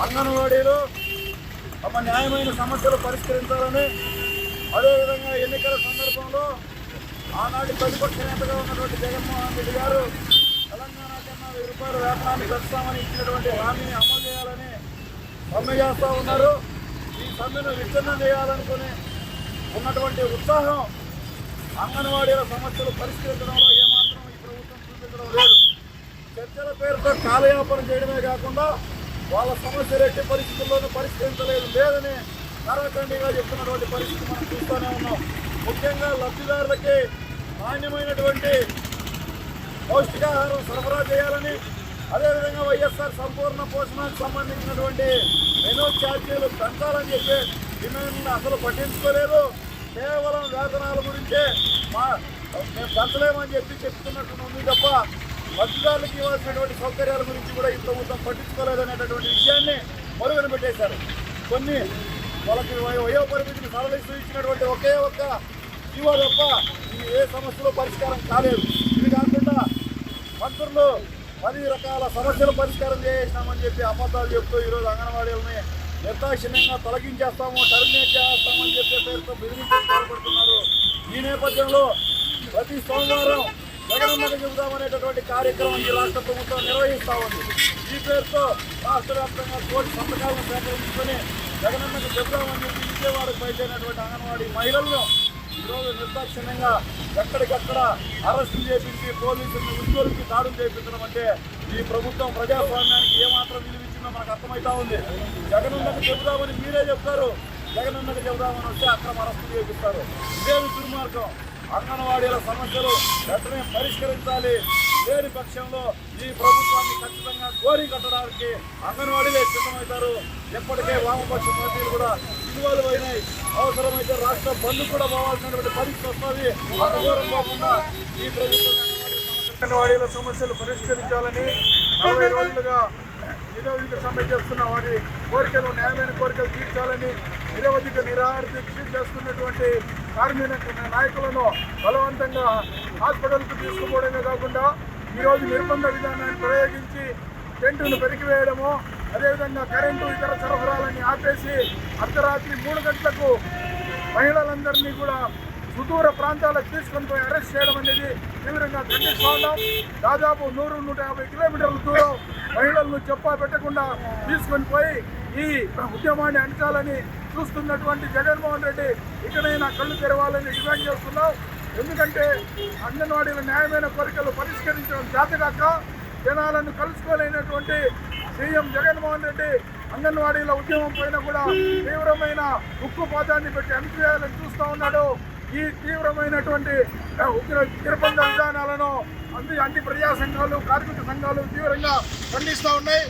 అంగన్వాడీలు తమ న్యాయమైన సమస్యలు పరిష్కరించాలని, అదేవిధంగా ఎన్నికల సందర్భంలో ఆనాటి ప్రతిపక్ష నేతగా ఉన్నటువంటి జగన్మోహన్ రెడ్డి గారు తెలంగాణ కన్నా 1000 రూపాయల వేతనాన్ని పెంచుతామని ఇచ్చినటువంటి హామీని అమలు చేయాలని సమ్మె చేస్తూ ఉన్నారు. ఈ సమ్మెను విచ్ఛిన్నం చేయాలనుకుని ఉన్నటువంటి ఉత్సాహం అంగన్వాడీల సమస్యలు పరిష్కరించడంలో ఏమాత్రం ఈ ప్రభుత్వం చూపించడం లేదు. చర్చల పేరుతో కాలయాపన చేయడమే కాకుండా వాళ్ళ సమస్యలు ఎట్టి పరిస్థితుల్లోనూ లేదని కరాఖండిగా చెప్తున్నటువంటి పరిస్థితి మనం చూస్తూనే ఉన్నాం. ముఖ్యంగా లబ్ధిదారులకి నాణ్యమైనటువంటి పౌష్టికాహారం సరఫరా చేయాలని, అదేవిధంగా వైఎస్ఆర్ సంపూర్ణ పోషణకు సంబంధించినటువంటి మెనూ ఛార్జీలు పెంచాలని చెప్పి డిమాండ్లను అసలు పట్టించుకోలేదు. కేవలం వేతనాల గురించే మేము పెంచలేమని చెప్తున్నట్టు ఉంది తప్ప లబ్ధిదారులకు ఇవ్వాల్సినటువంటి సౌకర్యాల గురించి కూడా ఈ ప్రభుత్వం పట్టించుకోలేదనేటటువంటి విషయాన్ని మరుగున పెట్టేశారు. కొన్ని వాళ్ళకి వయో పరిమితిని సరళిస్తూ ఇచ్చినటువంటి ఒకే ఒక్క జీవో తప్ప ఏ సమస్యలు పరిష్కారం కాలేదు. ఇది కాకుండా మంత్రులు 10 రకాల సమస్యలు పరిష్కారం చేసినామని చెప్పి అబద్ధాలు చెప్తూ ఈరోజు అంగన్వాడీలని నిర్దాక్షిణ్యంగా తొలగించేస్తాము, టర్మినేట్ చేస్తామని చెప్పే పేరుతో బెదిరించి పాల్పడుతున్నారు. ఈ నేపథ్యంలో ప్రతి సోమవారం జగనన్నకు చెబుదామనేటటువంటి కార్యక్రమం ఈ రాష్ట్ర ప్రభుత్వం నిర్వహిస్తూ ఉంది. ఈ పేరుతో రాష్ట్ర వ్యాప్తంగా కోటి సంతకాలను సేకరించుకొని జగనన్నకు చెబుదామని చెప్పి విజయవాడకు బయటైనటువంటి అంగన్వాడీ మహిళలను ఈరోజు నిర్దాక్షిణ్యంగా ఎక్కడికక్కడ అరెస్టులు చేపించి పోలీసులను ఉద్యోగులకి దాడులు చేపించడం అంటే ఈ ప్రభుత్వం ప్రజాస్వామ్యానికి ఏమాత్రం విలువించిందో మనకు అర్థమవుతా ఉంది. జగనన్నకు చెబుదామని మీరే చెప్తారు, జగనన్నకు చెబుదామని వస్తే అక్రమ అరెస్టులు చేపిస్తారు. ఇదేమి దుర్మార్గం. అంగన్వాడీల సమస్యలు వెంటనే పరిష్కరించాలి. లేని పక్షంలో ఈ ప్రభుత్వాన్ని ఖచ్చితంగా గోరి కట్టడానికి అంగన్వాడీలే సిద్ధమవుతారు. ఎప్పటికే వామపక్ష పార్టీలు కూడా ఇన్వాల్వ్ అయినాయి. అవసరమైతే రాష్ట్ర బంధు కూడా పోవాల్సినటువంటి పరిస్థితి వస్తుంది. అంత దూరం పోకుండా ఈ ప్రభుత్వం అంగన్వాడీల సమస్యలు పరిష్కరించాలని 40 రోజులుగా నిరవధిక సమ్మె చేస్తున్న వారి కోరికలు, న్యాయమైన కోరికలు తీర్చాలని నిరవధిక నిరాహార దీక్ష చేస్తున్నటువంటి కార్మిక నాయకులను బలవంతంగా హాస్పిటల్కు తీసుకుపోవడమే కాకుండా ఈరోజు నిర్బంధ విధానాన్ని ప్రయోగించి టెంటును పెరికివేయడము, అదేవిధంగా కరెంటు ఇతర సరఫరాలని ఆపేసి అర్ధరాత్రి 3 గంటలకు మహిళలందరినీ కూడా సుదూర ప్రాంతాలకు తీసుకొని పోయి అరెస్ట్ చేయడం అనేది తీవ్రంగా ఖండిస్తూ ఉన్నాం. దాదాపు 100-150 కిలోమీటర్ల దూరం మహిళలను చెప్పా పెట్టకుండా తీసుకొని పోయి ఈ ఉద్యమాన్ని అణచాలని చూస్తున్నటువంటి జగన్మోహన్ రెడ్డి ఇకనైనా కళ్ళు తెరవాలని డిమాండ్ చేస్తున్నాం. ఎందుకంటే అంగన్వాడీల న్యాయమైన కోరికలు పరిష్కరించడం చేతగాక జనాలను కలుసుకోలేనటువంటి సీఎం జగన్మోహన్ రెడ్డి అంగన్వాడీల ఉద్యమం పైన కూడా తీవ్రమైన ఉక్కుపాతాన్ని పెట్టి అణిచివేయాలని చూస్తూ ఉన్నాడు. ఈ తీవ్రమైనటువంటి నిర్బంధ విధానాలను అన్ని ప్రజా సంఘాలు, కార్మిక సంఘాలు తీవ్రంగా ఖండిస్తూ ఉన్నాయి.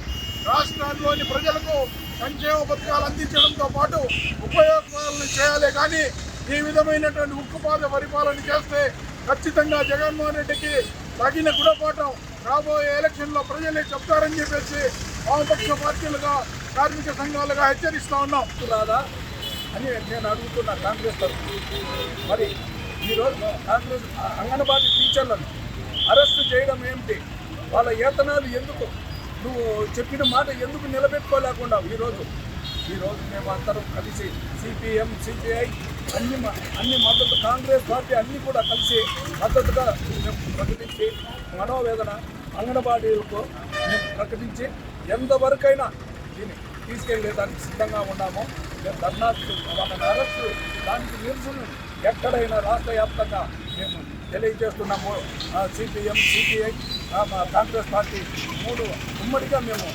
రాష్ట్రాల్లోని ప్రజలకు సంక్షేమ పథకాలు అందించడంతో పాటు ఉపయోగాలను చేయాలి. కానీ ఈ విధమైనటువంటి ఉక్కుపాత పరిపాలన చేస్తే ఖచ్చితంగా జగన్మోహన్ రెడ్డికి తగిన గుణపాఠం రాబోయే ఎలక్షన్లో ప్రజలే చెప్తారని చెప్పేసి వామపక్ష పార్టీలుగా, కార్మిక సంఘాలుగా హెచ్చరిస్తూ ఉన్నాం. రాదా అని నేను అడుగుతున్నా కాంగ్రెస్ తరఫున. మరి ఈరోజు కాంగ్రెస్ అంగన్వాడీ టీచర్లను అరెస్టు చేయడం ఏమిటి? వాళ్ళ వేతనాలు ఎందుకు నువ్వు చెప్పిన మాట ఎందుకు నిలబెట్టుకోలేకుండా ఈరోజు మేము అందరం కలిసి సిపిఎం, సిపిఐ అన్ని మద్దతు, కాంగ్రెస్ పార్టీ అన్నీ కూడా కలిసి మద్దతుగా మేము ప్రకటించి మనోవేదన అంగన్వాడీలకు మేము ప్రకటించి ఎంతవరకైనా దీన్ని తీసుకెళ్లేదానికి సిద్ధంగా ఉన్నాము. మేము ధర్నాకు వాళ్ళని అరెస్టు దానికి నిరసన ఎక్కడైనా రాష్ట్ర వ్యాప్తంగా మేము తెలియజేస్తున్నాము. సిపిఎం, సిపిఐ, కాంగ్రెస్ పార్టీ 3 ఉమ్మడిగా మేము